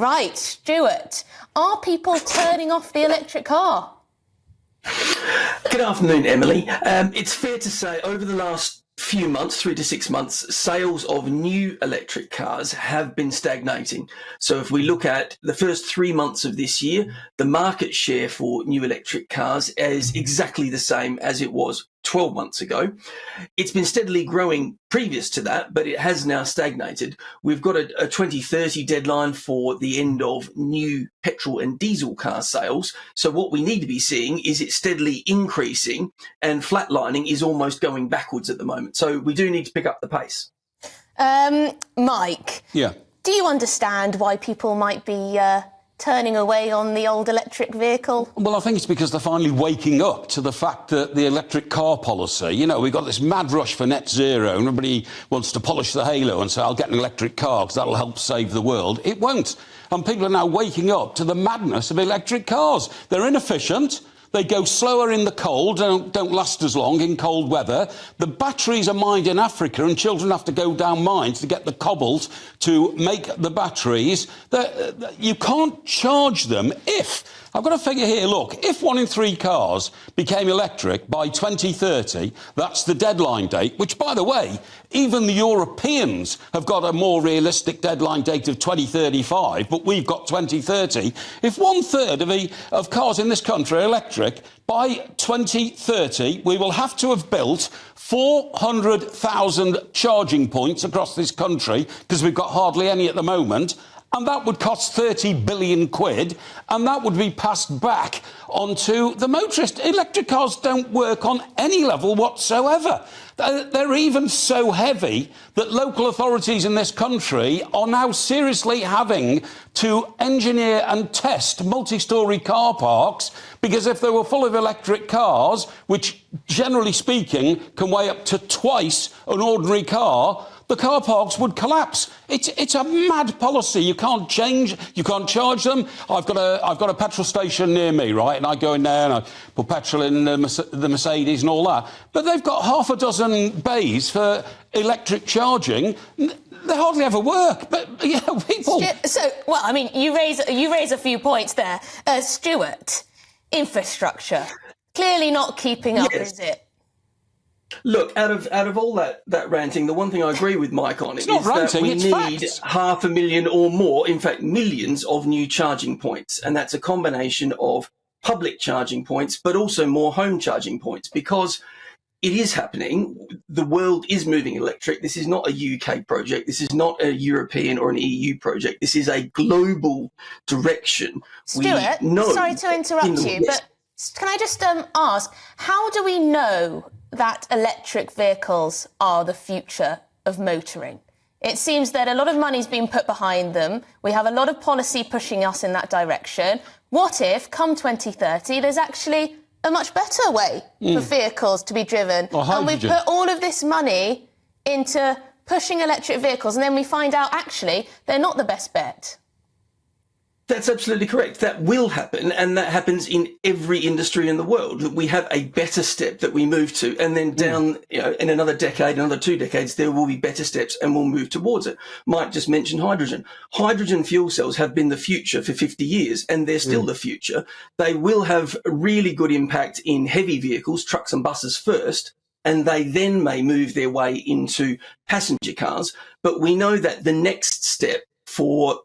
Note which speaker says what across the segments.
Speaker 1: Right, Stuart, are people turning off the electric car?
Speaker 2: Good afternoon, Emily. It's fair to say over the last few months, 3 to 6 months, sales of new electric cars have been stagnating. So if we look at the first 3 months of this year, the market share for new electric cars is exactly the same as it was 12 months ago. It's been steadily growing previous to that, but it has now stagnated. We've got a 2030 deadline for the end of new petrol and diesel car sales. So what we need to be seeing is it steadily increasing, and flatlining is almost going backwards at the moment. So we do need to pick up the pace.
Speaker 1: Mike,
Speaker 3: Yeah.
Speaker 1: do you understand why people might be turning away on the old electric vehicle?
Speaker 3: Well, I think it's because they're finally waking up to the fact that the electric car policy, you know, we've got this mad rush for net zero, and everybody wants to polish the halo and say, I'll get an electric car because that'll help save the world. It won't. And people are now waking up to the madness of electric cars. They're inefficient. They go slower in the cold, don't last as long in cold weather. The batteries are mined in Africa, and children have to go down mines to get the cobalt to make the batteries. You can't charge them if... I've got a figure here, look, if 1 in 3 cars became electric by 2030, that's the deadline date, which, by the way, even the Europeans have got a more realistic deadline date of 2035, but we've got 2030. If 1/3 of cars in this country are electric, by 2030, we will have to have built 400,000 charging points across this country, because we've got hardly any at the moment. And that would cost 30 billion quid, and that would be passed back onto the motorist. Electric cars don't work on any level whatsoever. They're even so heavy that local authorities in this country are now seriously having to engineer and test multi-storey car parks, because if they were full of electric cars, which generally speaking can weigh up to twice an ordinary car, the car parks would collapse. It's a mad policy. You can't charge them. I've got a petrol station near me, right? And I go in there and I put petrol in the Mercedes and all that. But they've got half a dozen bays for electric charging. They hardly ever work. But yeah, people.
Speaker 1: So, well, I mean, you raise a few points there, Stuart. Infrastructure clearly not keeping up,
Speaker 2: Yes.
Speaker 1: is it?
Speaker 2: Look, out of all that ranting, the one thing I agree with Mike on is
Speaker 3: not ranting,
Speaker 2: that we
Speaker 3: it's
Speaker 2: need
Speaker 3: facts.
Speaker 2: 500,000 or more, in fact, millions of new charging points. And that's a combination of public charging points, but also more home charging points, because it is happening. The world is moving electric. This is not a UK project. This is not a European or an EU project. This is a global direction.
Speaker 1: Stuart, sorry to interrupt you, but can I just ask, how do we know that electric vehicles are the future of motoring? It seems that a lot of money's been put behind them. We have a lot of policy pushing us in that direction. What if, come 2030, there's actually a much better way for vehicles to be driven? And we put all of this money into pushing electric vehicles, and then we find out, actually, they're not the best bet.
Speaker 2: That's absolutely correct. That will happen, and that happens in every industry in the world. We have a better step that we move to, and then down, in another decade, another 2 decades, there will be better steps, and we'll move towards it. Mike just mentioned hydrogen. Hydrogen fuel cells have been the future for 50 years, and they're still the future. They will have a really good impact in heavy vehicles, trucks and buses first, and they then may move their way into passenger cars. But we know that the next step for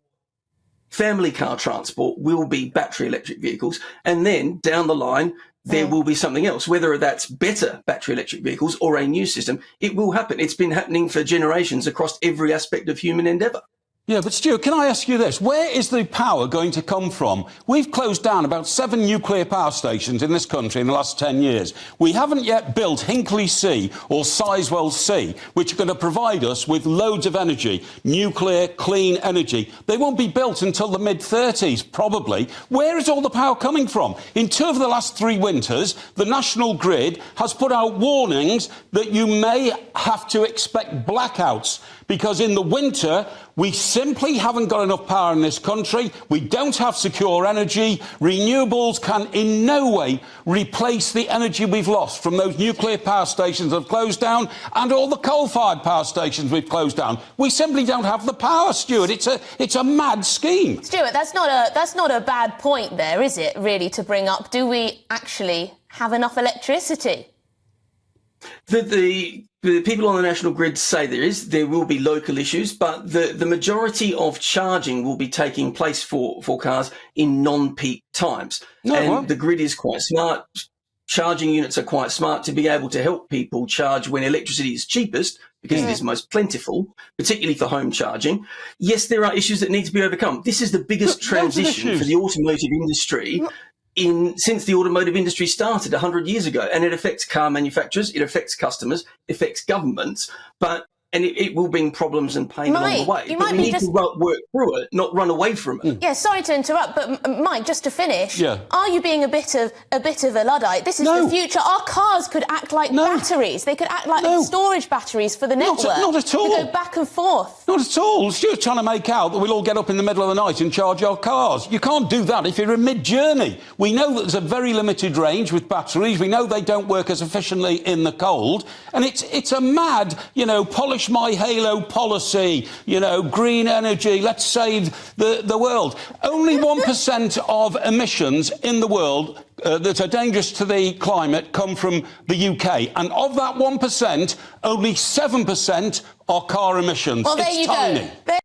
Speaker 2: family car transport will be battery electric vehicles, and then down the line there will be something else, whether that's better battery electric vehicles or a new system. It will happen. It's been happening for generations across every aspect of human endeavour.
Speaker 3: Yeah, but Stuart, can I ask you this? Where is the power going to come from? We've closed down about 7 nuclear power stations in this country in the last 10 years. We haven't yet built Hinkley C or Sizewell C, which are going to provide us with loads of energy, nuclear, clean energy. They won't be built until the mid-30s, probably. Where is all the power coming from? In 2 of the last 3 winters, the National Grid has put out warnings that you may have to expect blackouts because in the winter, we simply haven't got enough power in this country. We don't have secure energy. Renewables can in no way replace the energy we've lost from those nuclear power stations that have closed down and all the coal-fired power stations we've closed down. We simply don't have the power, Stuart. It's a mad scheme.
Speaker 1: Stuart, that's not a bad point there, is it, really, to bring up? Do we actually have enough electricity?
Speaker 2: The people on the national grid say there will be local issues, but the majority of charging will be taking place for cars in non-peak times. The grid is quite smart. Charging units are quite smart to be able to help people charge when electricity is cheapest, because it is most plentiful, particularly for home charging. Yes, there are issues that need to be overcome. This is the biggest transition for the automotive industry since the automotive industry started 100 years ago, and it affects car manufacturers, it affects customers, it affects governments, and it will bring problems and pain along the way. But we need to work through it, not run away from it.
Speaker 1: Yeah, sorry to interrupt, but Mike, just to finish, are you being a bit of a Luddite? This is the future. Our cars could act like batteries. They could act like storage batteries for the network.
Speaker 3: Not at all.
Speaker 1: They go back and forth.
Speaker 3: Not at all. Stuart's trying to make out that we'll all get up in the middle of the night and charge our cars. You can't do that if you're in mid-journey. We know that there's a very limited range with batteries. We know they don't work as efficiently in the cold. And it's a mad, polish my halo policy, green energy, let's save the world. Only 1% of emissions in the world that are dangerous to the climate come from the UK. And of that 1%, only 7% are car emissions.
Speaker 1: Well, there
Speaker 3: it's
Speaker 1: you
Speaker 3: tiny.
Speaker 1: go.